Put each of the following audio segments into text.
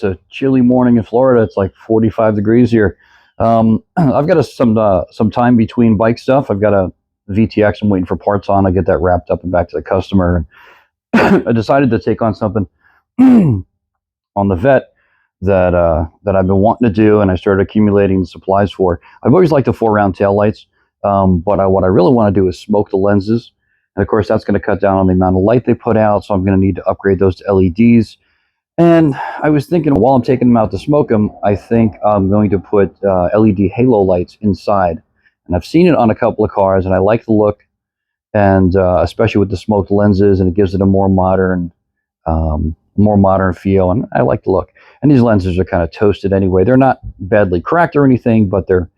It's a chilly morning in Florida. It's like 45 degrees here. I've got some time between bike stuff. I've got a VTX I'm waiting for parts on. I get that wrapped up and back to the customer. I decided to take on something on the Vet that I've been wanting to do, and I started accumulating supplies for. I've always liked the 4-round taillights, but what I really want to do is smoke the lenses. And of course, that's going to cut down on the amount of light they put out, so I'm going to need to upgrade those to LEDs. And I was thinking, while I'm taking them out to smoke them, I think I'm going to put LED halo lights inside. And I've seen it on a couple of cars, and I like the look, and especially with the smoked lenses, and it gives it a more modern feel, and I like the look. And these lenses are kind of toasted anyway. They're not badly cracked or anything, but they're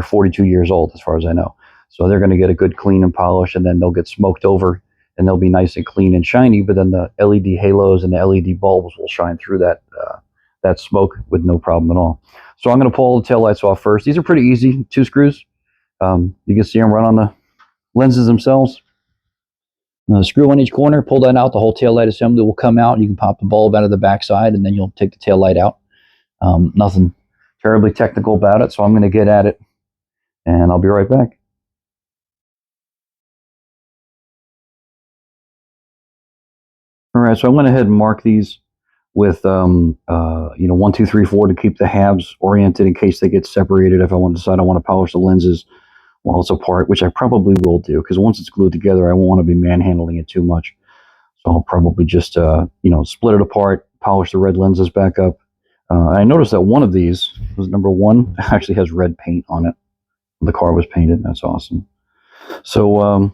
42 years old as far as I know. So they're going to get a good clean and polish, and then they'll get smoked over, and they'll be nice and clean and shiny. But then the LED halos and the LED bulbs will shine through that smoke with no problem at all. So I'm going to pull all the taillights off first. These are pretty easy, 2 screws. You can see them run on the lenses themselves. Screw on each corner, pull that out, the whole taillight assembly will come out. You can pop the bulb out of the backside, and then you'll take the taillight out. Nothing terribly technical about it, so I'm going to get at it, and I'll be right back. All right, so I went ahead and marked these with 1, 2, 3, 4 to keep the halves oriented in case they get separated. If I want to decide I want to polish the lenses while it's apart, which I probably will do, because once it's glued together, I won't want to be manhandling it too much. So I'll probably just split it apart, polish the red lenses back up. I noticed that one of these, was number 1, actually has red paint on it. The car was painted. That's awesome. So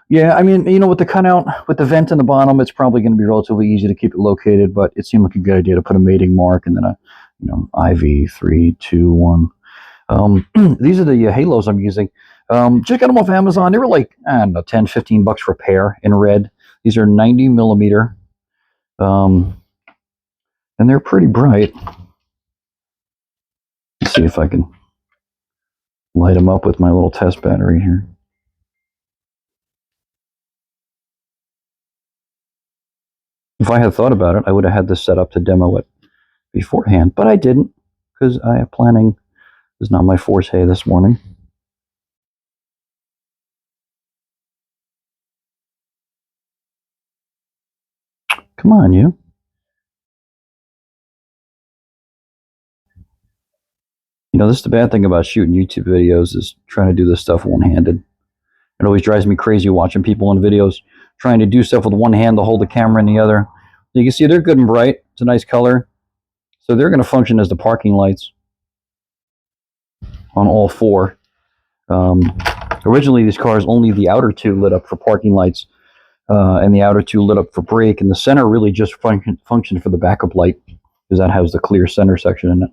yeah, I mean, with the cutout, with the vent in the bottom, it's probably going to be relatively easy to keep it located, but it seemed like a good idea to put a mating mark and then a IV 3, 2, 1. These are the halos I'm using. Check out them off Amazon. They were like, I don't know, 10, 15 bucks for a pair in red. These are 90 millimeter. And they're pretty bright. Let's see if I can light them up with my little test battery here. If I had thought about it, I would have had this set up to demo it beforehand, but I didn't, because planning is not my forte this morning. Come on, you. This is the bad thing about shooting YouTube videos, is trying to do this stuff one-handed. It always drives me crazy watching people in videos trying to do stuff with one hand to hold the camera in the other. You can see they're good and bright. It's a nice color. So they're going to function as the parking lights on all 4. Originally, these cars, only the outer 2 lit up for parking lights, and the outer 2 lit up for brake, and the center really just functioned for the backup light, because that has the clear center section in it.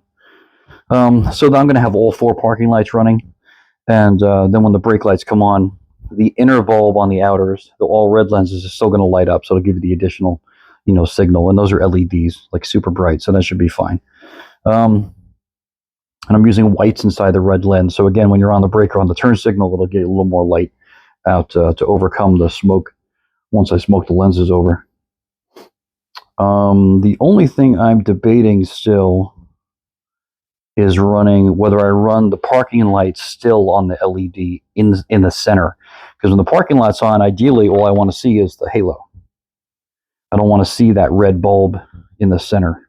So I'm going to have all 4 parking lights running, and then when the brake lights come on, the inner bulb on the outers, the all red lenses, is still going to light up, so it'll give you the additional signal, and those are LEDs, like super bright, so that should be fine. And I'm using whites inside the red lens, so again, when you're on the brake or on the turn signal, it'll get a little more light out to overcome the smoke once I smoke the lenses over. The only thing I'm debating still is running whether I run the parking lights still on the LED in the center, because when the parking light's on, ideally all I want to see is the halo. I don't want to see that red bulb in the center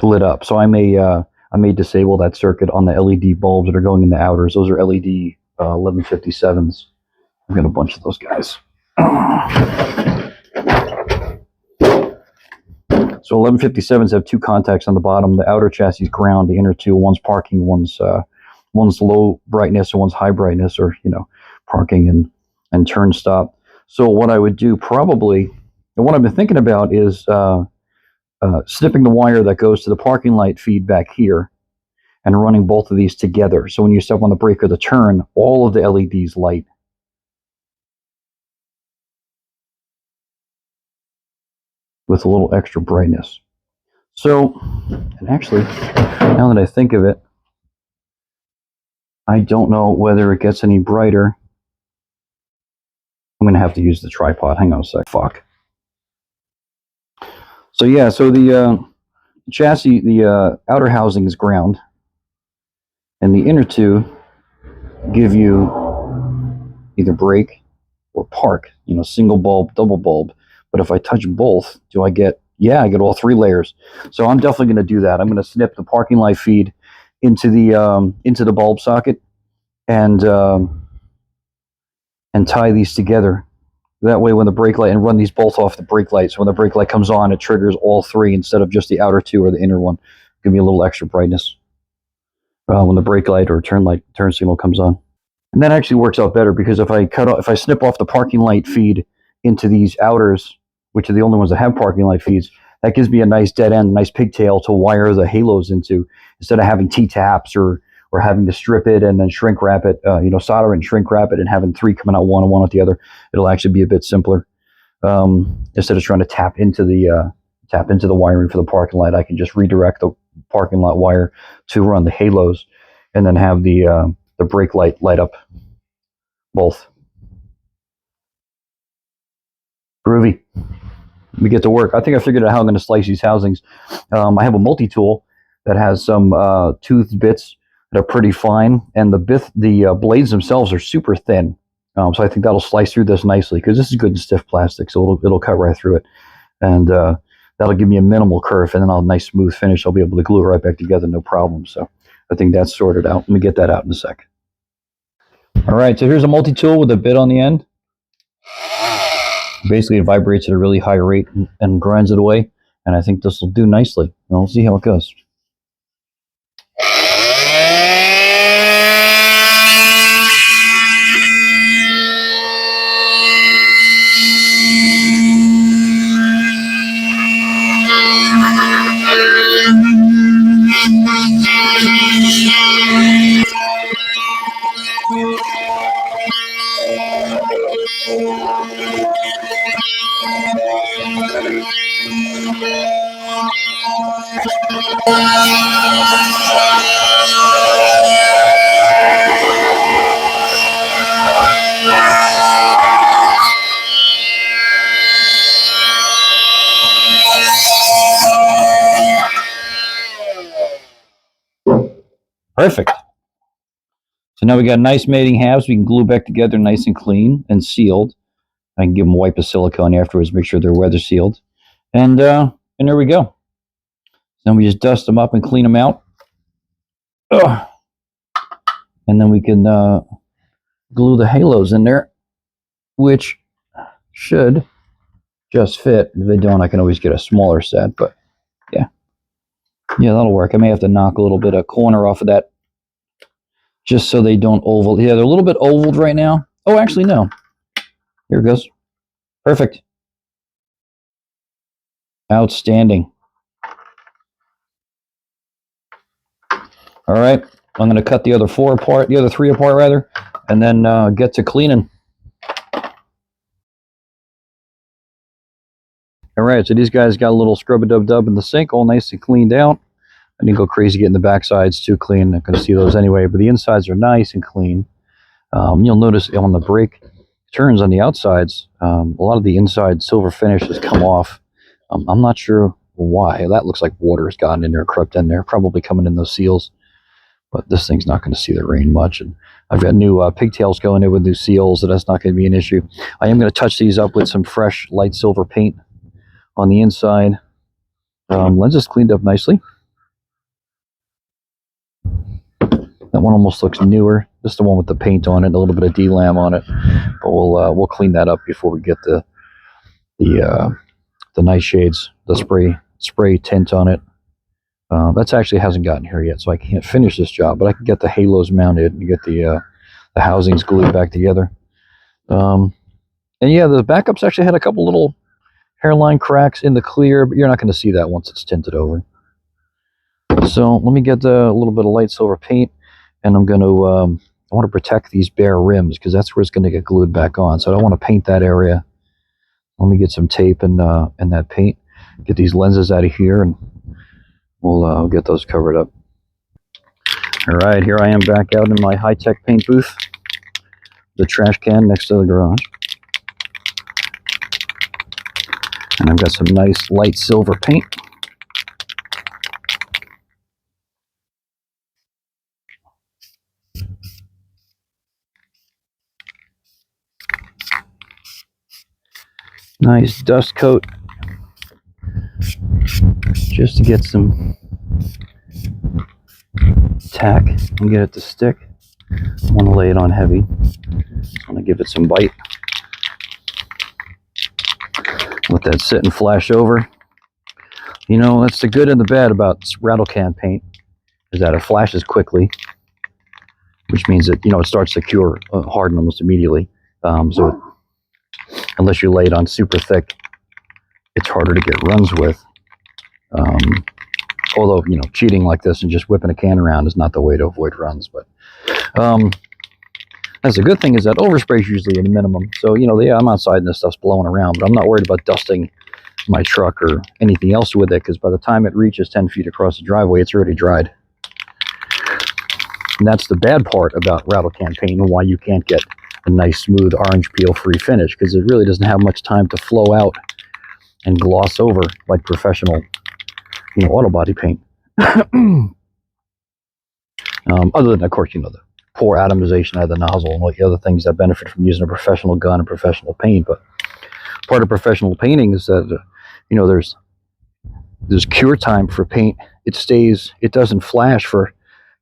lit up. So I may disable that circuit on the LED bulbs that are going in the outers. Those are LED 1157s. I've got a bunch of those guys. So 1157s have 2 contacts on the bottom. The outer chassis is ground. The inner 2, one's parking, one's low brightness, and one's high brightness, or parking and turn stop. So what I would do probably, and what I've been thinking about, is snipping the wire that goes to the parking light feed back here, and running both of these together. So when you step on the brake or the turn, all of the LEDs light. With a little extra brightness. So, and actually, now that I think of it, I don't know whether it gets any brighter. I'm going to have to use the tripod. Hang on a sec. Fuck. So yeah, so the chassis, the outer housing is ground, and the inner two give you either brake or park, single bulb, double bulb. But if I touch both, do I get, yeah, I get all 3 layers. So I'm definitely going to do that. I'm going to snip the parking light feed into the bulb socket and tie these together. That way when the brake light, and run these both off the brake light. So when the brake light comes on, it triggers all 3 instead of just the outer 2 or the inner one. Give me a little extra brightness when the brake light or turn signal comes on. And that actually works out better because if I snip off the parking light feed into these outers, which are the only ones that have parking light feeds, that gives me a nice dead end, nice pigtail to wire the halos into, instead of having T-taps or having to strip it and then shrink wrap it, solder and shrink wrap it and having 3 coming out one and one at the other. It'll actually be a bit simpler. Instead of trying to tap into the wiring for the parking light, I can just redirect the parking lot wire to run the halos, and then have the brake light up both. Groovy. We get to work. I think I figured out how I'm going to slice these housings. I have a multi-tool that has some toothed bits that are pretty fine, and the blades themselves are super thin. So I think that'll slice through this nicely because this is good and stiff plastic, so it'll cut right through it, and that'll give me a minimal curve, and then I'll have a nice smooth finish. I'll be able to glue it right back together, no problem. So I think that's sorted out. Let me get that out in a sec. All right, so here's a multi-tool with a bit on the end. Basically, it vibrates at a really high rate and grinds it away, and I think this will do nicely. We'll see how it goes. Perfect. So now we got nice mating halves. We can glue back together nice and clean and sealed. I can give them a wipe of silicone afterwards, make sure they're weather sealed. And there we go. Then we just dust them up and clean them out. Ugh. And then we can glue the halos in there, which should just fit. If they don't, I can always get a smaller set, but yeah. Yeah, that'll work. I may have to knock a little bit of corner off of that just so they don't oval. Yeah, they're a little bit ovaled right now. Oh, actually, no. Here it goes. Perfect. Outstanding. All right. I'm going to cut the other 3 apart rather, and then get to cleaning. All right, so these guys got a little scrub-a-dub-dub in the sink, all nice and cleaned out. I didn't go crazy getting the back sides too clean. I'm going to see those anyway, but the insides are nice and clean. You'll notice on the brake turns on the outsides, a lot of the inside silver finish has come off. I'm not sure why. That looks like water has gotten in there, crept in there, probably coming in those seals. But this thing's not going to see the rain much. And I've got new pigtails going in with new seals, so that's not going to be an issue. I am going to touch these up with some fresh light silver paint on the inside. Lenses cleaned up nicely. That one almost looks newer. Just the one with the paint on it, a little bit of D-lam on it. But we'll clean that up before we get the nice shades, the spray tint on it. That's actually hasn't gotten here yet, so I can't finish this job. But I can get the halos mounted and get the housings glued back together. And yeah, the backups actually had a couple little hairline cracks in the clear, but you're not going to see that once it's tinted over. So let me get a little bit of light silver paint, and I'm going to I want to protect these bare rims because that's where it's going to get glued back on. So I don't want to paint that area. Let me get some tape and that paint. Get these lenses out of here, and we'll get those covered up. All right, here I am back out in my high-tech paint booth. The trash can next to the garage. And I've got some nice light silver paint. Nice dust coat, just to get some tack and get it to stick. I want to lay it on heavy. I want to give it some bite. Let that sit and flash over. You know, that's the good and the bad about rattle can paint, is that it flashes quickly, which means that, you know, it starts to cure, harden almost immediately. So unless you lay it on super thick, it's harder to get runs with. Although, you know, cheating like this and just whipping a can around is not the way to avoid runs. But that's a good thing, is that overspray is usually a minimum. So, you know, yeah, I'm outside and this stuff's blowing around, but I'm not worried about dusting my truck or anything else with it, because by the time it reaches 10 feet across the driveway, it's already dried. And that's the bad part about rattle can paint, and why you can't get a nice smooth orange peel free finish, because it really doesn't have much time to flow out and gloss over like professional, you know, auto body paint. Other than, of course, you know, the poor atomization out of the nozzle and all the other things that benefit from using a professional gun and professional paint. But part of professional painting is that, you know, there's cure time for paint. It doesn't flash for,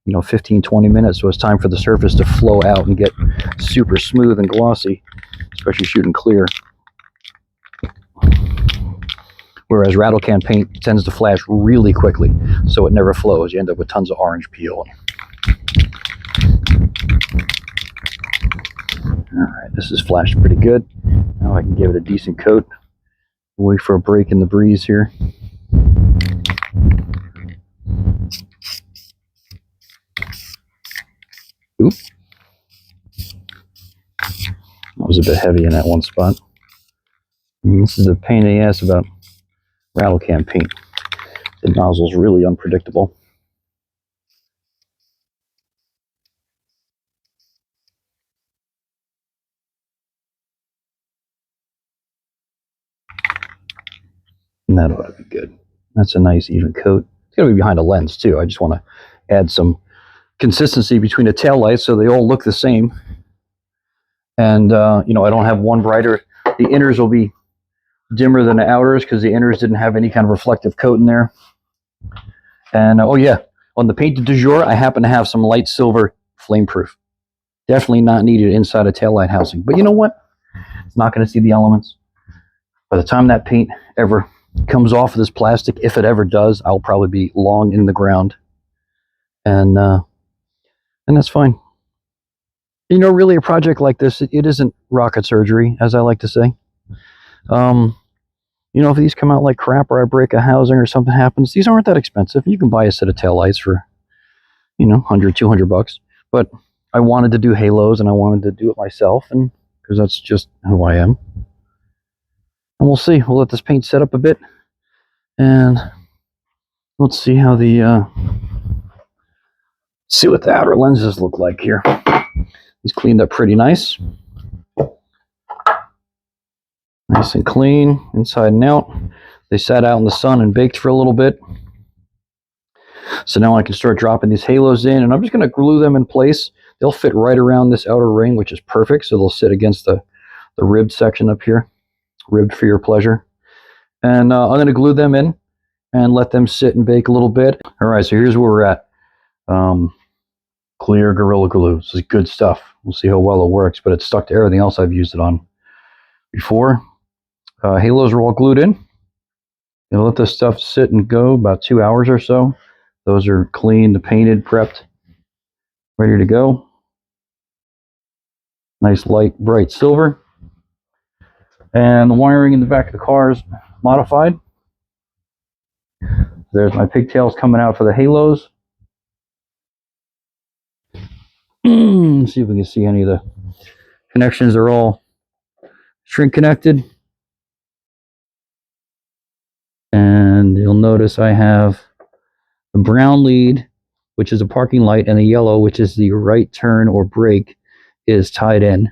you know, 15-20 minutes, so it's time for the surface to flow out and get super smooth and glossy, especially shooting clear. Whereas rattle can paint tends to flash really quickly, so it never flows. You end up with tons of orange peel. Alright, this is flashed pretty good. Now I can give it a decent coat. Wait for a break in the breeze here. Oop. That was a bit heavy in that one spot. And this is a pain in the ass about rattle can paint. The nozzle's really unpredictable. And that ought to be good. That's a nice even coat. It's going to be behind a lens too. I just want to add some consistency between the tail lights so they all look the same. And, you know, I don't have one brighter. The inners will be dimmer than the outers because the inners didn't have any kind of reflective coat in there. And, oh yeah, on the paint du jour, I happen to have some light silver flame proof. Definitely not needed inside a taillight housing. But you know what? It's not going to see the elements. By the time that paint ever comes off of this plastic, if it ever does, I'll probably be long in the ground. And that's fine. You know, really a project like this, it isn't rocket surgery, as I like to say. You know, if these come out like crap, or I break a housing or something happens, these aren't that expensive. You can buy a set of taillights for, you know, $100-200. But I wanted to do halos, and I wanted to do it myself, and because that's just who I am. And we'll see. We'll let this paint set up a bit, and let's see how see what the outer lenses look like here. He's cleaned up pretty nice. Nice and clean, inside and out. They sat out in the sun and baked for a little bit. So now I can start dropping these halos in, and I'm just going to glue them in place. They'll fit right around this outer ring, which is perfect. So they'll sit against the ribbed section up here. Ribbed for your pleasure. And I'm going to glue them in and let them sit and bake a little bit. All right, so here's where we're at. Clear Gorilla Glue. This is good stuff. We'll see how well it works, but it's stuck to everything else I've used it on before. Halos are all glued in. You'll let this stuff sit and go about 2 hours or so. Those are cleaned, painted, prepped, ready to go. Nice light, bright silver. And the wiring in the back of the car is modified. There's my pigtails coming out for the halos. Let's see if we can see any of the connections. Are all shrink connected. And you'll notice I have the brown lead, which is a parking light, and the yellow, which is the right turn or brake, is tied in.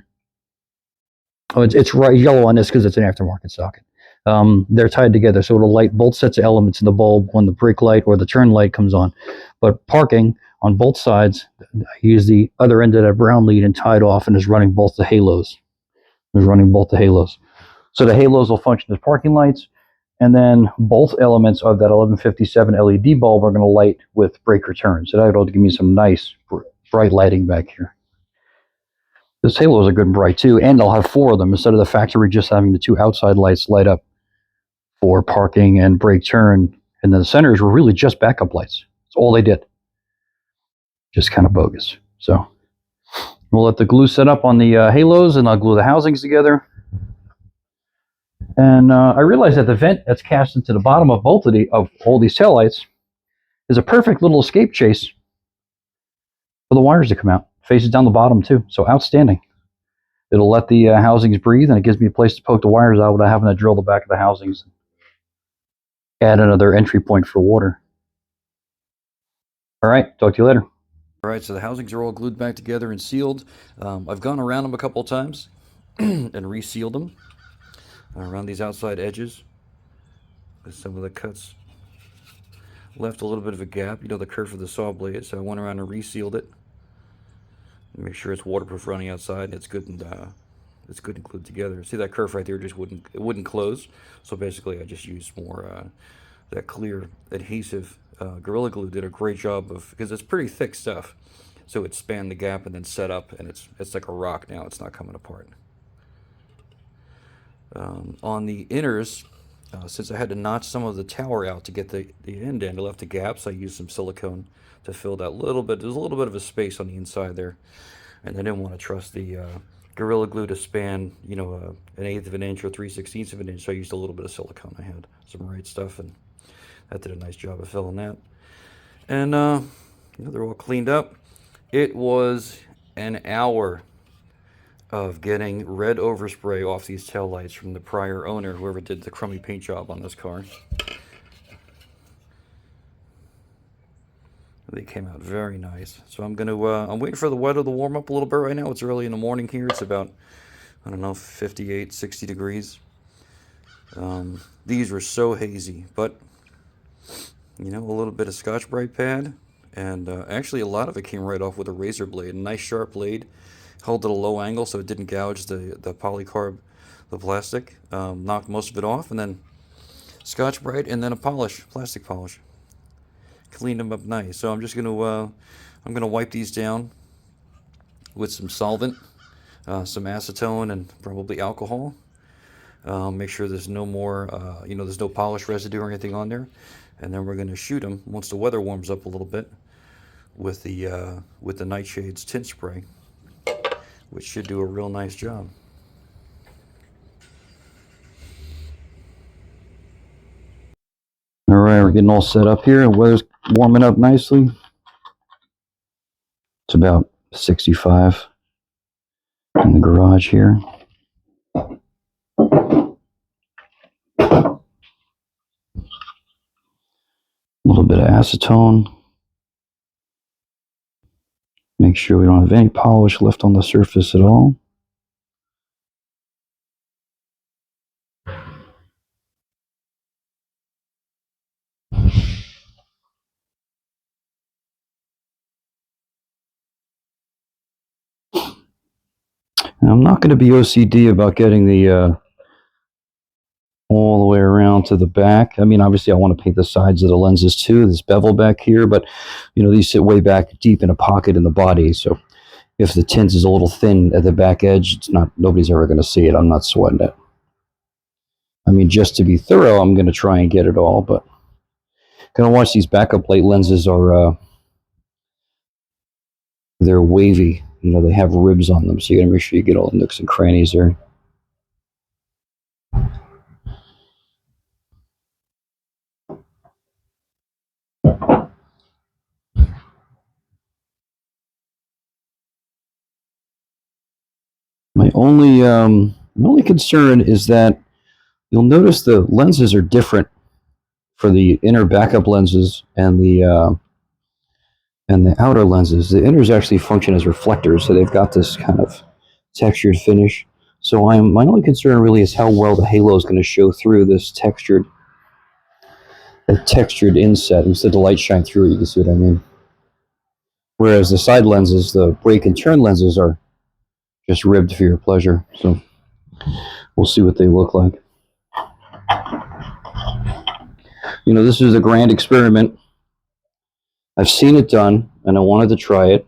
Oh, it's right yellow on this because it's an aftermarket socket. They're tied together, so it'll light both sets of elements in the bulb when the brake light or the turn light comes on. But parking on both sides, I use the other end of that brown lead and tied off, and is running both the halos. So the halos will function as parking lights, and then both elements of that 1157 LED bulb are going to light with brake return. So that'll give me some nice bright lighting back here. This halo is a good bright too, and I'll have 4 of them instead of the factory just having the 2 outside lights light up for parking and brake turn. And then the centers were really just backup lights. That's all they did. Just kind of bogus. So we'll let the glue set up on the halos, and I'll glue the housings together. And I realized that the vent that's cast into the bottom of all these taillights is a perfect little escape chase for the wires to come out. Faces down the bottom too, so outstanding. It'll let the housings breathe, and it gives me a place to poke the wires out without having to drill the back of the housings. Add another entry point for water. All right, talk to you later. All right, so the housings are all glued back together and sealed. I've gone around them a couple of times and resealed them around these outside edges. Some of the cuts left a little bit of a gap, the curve of the saw blade, so I went around and resealed it. Make sure it's waterproof running outside. It's good and glued together. See that curve right there? Just wouldn't close. So basically, I just used more that clear adhesive. Gorilla Glue did a great job because it's pretty thick stuff. So it spanned the gap and then set up, and it's like a rock now. It's not coming apart. On the inners, since I had to notch some of the tower out to get the end in, I left the gaps. I used some silicone to fill that little bit. There's a little bit of a space on the inside there, and I didn't want to trust the Gorilla Glue to span, an 1/8 of an inch or 3/16 of an inch. So I used a little bit of silicone. I had some right stuff, and that did a nice job of filling that. And they're all cleaned up. It was an hour of getting red overspray off these tail lights from the prior owner, whoever did the crummy paint job on this car. They came out very nice. So I'm waiting for the weather to warm up a little bit right now. It's early in the morning here. It's about, 58, 60 degrees. These were so hazy, but, a little bit of Scotch-Brite pad. And actually a lot of it came right off with a razor blade. A nice sharp blade. Held at a low angle so it didn't gouge the polycarb, the plastic. Knocked most of it off, and then Scotch-Brite, and then a plastic polish. Cleaned them up nice. So I'm just gonna wipe these down with some solvent, some acetone, and probably alcohol. Make sure there's no more, there's no polish residue or anything on there. And then we're gonna shoot them once the weather warms up a little bit with the Nightshades tint spray, which should do a real nice job. All right, we're getting all set up here, and weather's warming up nicely. It's about 65 in the garage here. A little bit of acetone. Make sure we don't have any polish left on the surface at all. And I'm not going to be OCD about getting the all the way around to the back. I mean, obviously I want to paint the sides of the lenses too, this bevel back here, but these sit way back deep in a pocket in the body. So if the tint is a little thin at the back edge, nobody's ever going to see it. I'm not sweating it. I mean, just to be thorough, I'm going to try and get it all, but going to watch these backup light lenses are, they're wavy. They have ribs on them, so you got to make sure you get all the nooks and crannies there. My only concern is that you'll notice the lenses are different for the inner backup lenses and the outer lenses. The inners actually function as reflectors, so they've got this kind of textured finish. So my only concern really is how well the halo is going to show through this textured inset. Instead of the light shine through it, you can see what I mean. Whereas the side lenses, the brake and turn lenses, are just ribbed for your pleasure. So We'll see what they look like. You know, this is a grand experiment. I've seen it done, and I wanted to try it.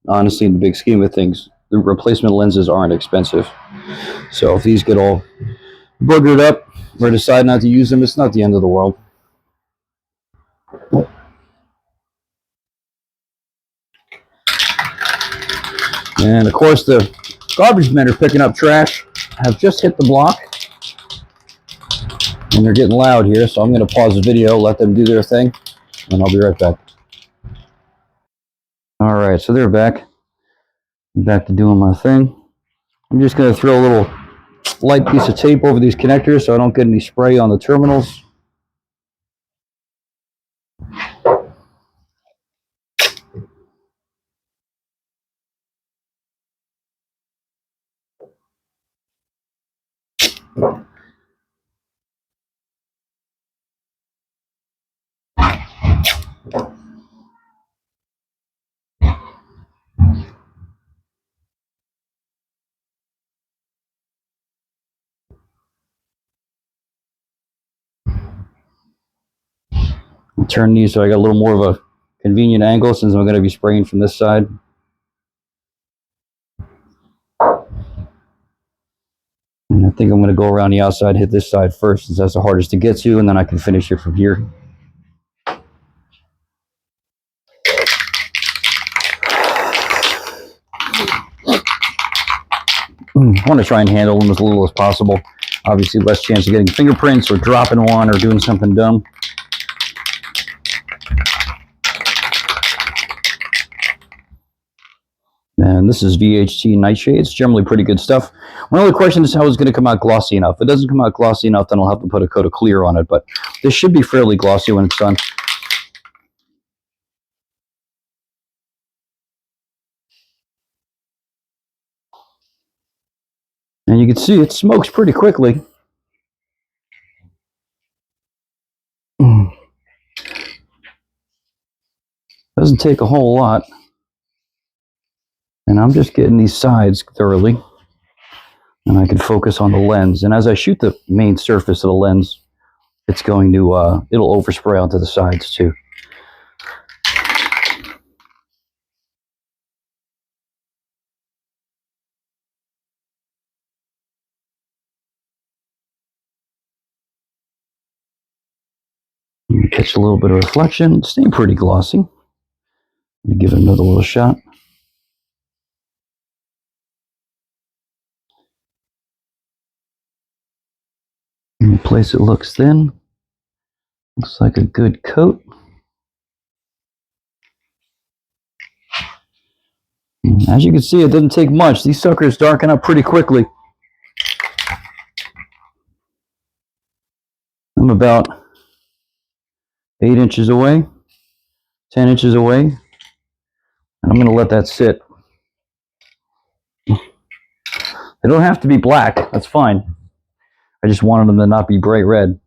Honestly, in the big scheme of things, the replacement lenses aren't expensive. So if these get all boogered up or decide not to use them, it's not the end of the world. And of course, the garbage men are picking up trash. Have just hit the block, and they're getting loud here, so I'm going to pause the video, let them do their thing, and I'll be right back. All right, so they're back. I'm back to doing my thing. I'm just going to throw a little light piece of tape over these connectors so I don't get any spray on the terminals. Turn these so I got a little more of a convenient angle since I'm going to be spraying from this side. And I think I'm going to go around the outside, hit this side first since that's the hardest to get to, and then I can finish it from here. I want to try and handle them as little as possible. Obviously, less chance of getting fingerprints or dropping one or doing something dumb. And this is VHT nightshades, generally pretty good stuff. My only question is how it's going to come out glossy enough. If it doesn't come out glossy enough, then I'll have to put a coat of clear on it, but this should be fairly glossy when it's done. And you can see it smokes pretty quickly. Doesn't take a whole lot. And I'm just getting these sides thoroughly. And I can focus on the lens. And as I shoot the main surface of the lens, it's going to, it'll overspray onto the sides too. Catch a little bit of reflection, staying pretty glossy. Give it another little shot. And the place it looks thin. Looks like a good coat. And as you can see, it doesn't take much. These suckers darken up pretty quickly. I'm about 8 inches away, 10 inches away, and I'm going to let that sit. They don't have to be black, that's fine. I just wanted them to not be bright red.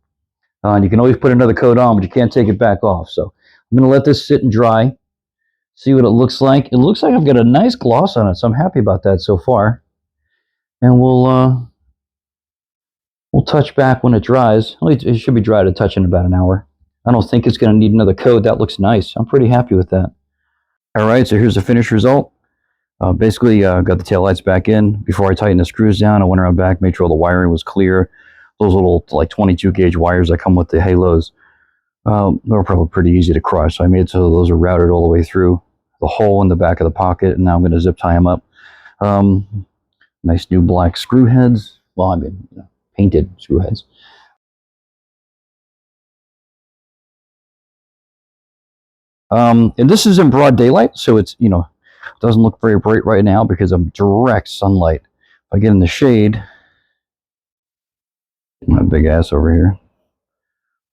And you can always put another coat on, but you can't take it back off. So I'm going to let this sit and dry, see what it looks like. It looks like I've got a nice gloss on it, so I'm happy about that so far. And we'll touch back when it dries. It should be dry to touch in about an hour. I don't think it's going to need another coat. That looks nice. I'm pretty happy with that. All right, so here's the finished result. Basically, got the taillights back in. Before I tightened the screws down, I went around back, made sure all the wiring was clear. Those little, like 22 gauge wires that come with the Halos, they're probably pretty easy to crush. So I made so those are routed all the way through the hole in the back of the pocket, and now I'm going to zip tie them up. Nice new black screw heads. Well, I mean, painted screw heads. And this is in broad daylight, so it's, doesn't look very bright right now because of direct sunlight. If I get in the shade, my big ass over here,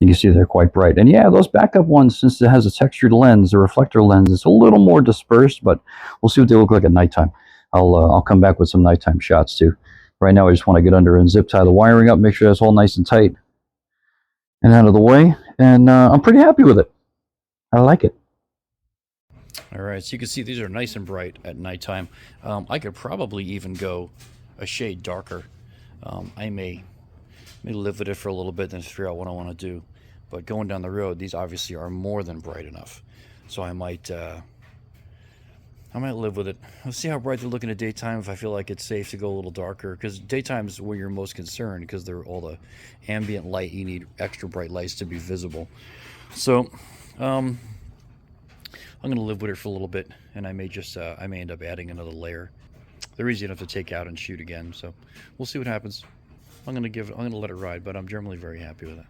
you can see they're quite bright. And yeah, those backup ones, since it has a textured lens, the reflector lens, it's a little more dispersed, but we'll see what they look like at nighttime. I'll come back with some nighttime shots too. Right now, I just want to get under and zip tie the wiring up, make sure that's all nice and tight and out of the way. And I'm pretty happy with it. I like it. All right, so you can see these are nice and bright at nighttime. I could probably even go a shade darker. I may live with it for a little bit and figure out what I want to do. But going down the road, these obviously are more than bright enough, so I might live with it. I'll see how bright they look in the daytime. If I feel like it's safe to go a little darker, because daytime is where you're most concerned, because they're all the ambient light. You need extra bright lights to be visible. So I'm going to live with it for a little bit, and I may end up adding another layer. They're easy enough to take out and shoot again, so we'll see what happens. I'm going to let it ride, but I'm generally very happy with it.